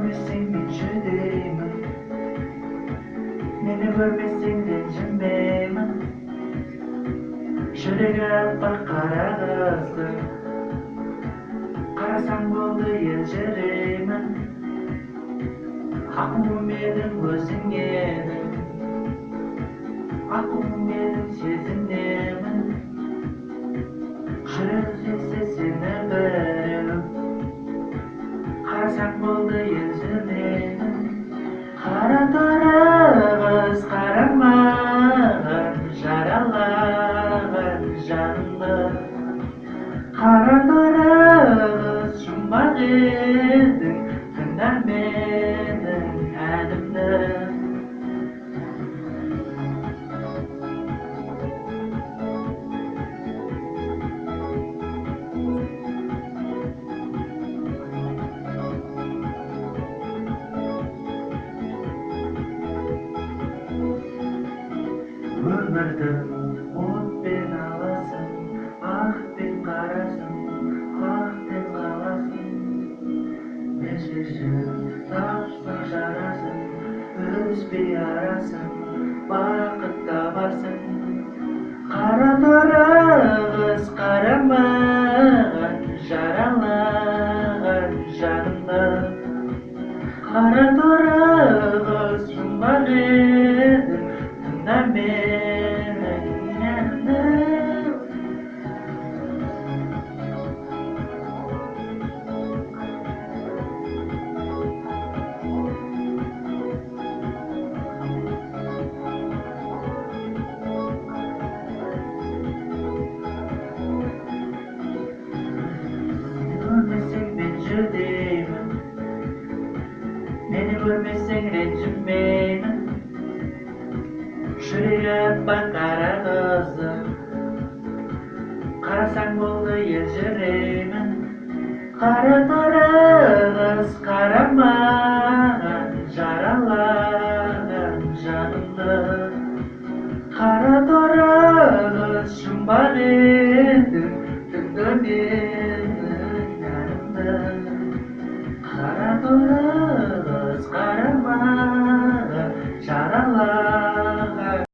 görmesең мен жүдеймін, мені көрмесең ренжімеймін. Жүрегі аппақ қара қызды, қарасаң болды елжіреймін. Аққуым едің өзің едің, аққуым едің сезінемін. Жүректе сені біреу, қарасаң болды елжіреймін. Қара торы қыз қарамаған, жаралаған жанымды. Қара торы қыз жұмбақ едің, тыңда менің әнімді. Өмірді отпен аласың, ақ пен қарасың, ақ пен қаласың. Мезгілші тапсың жарасың, үзбей арасың, бақыт табасың. Қара торы қыз қарамаған, жаралаған жанымды. Қара торы қыз жұмбақ едің, тыңда менің әнімді. Görмесең мен жүдеймін, мені көрмесең ренжімеймін. Жүрегі аппақ қара қызды, қарасаң болды елжіреймін. Қара торы қыз қарамаған, жаралаған жанымды. Қара торы қыз жұмбақ едің, тыңда мені.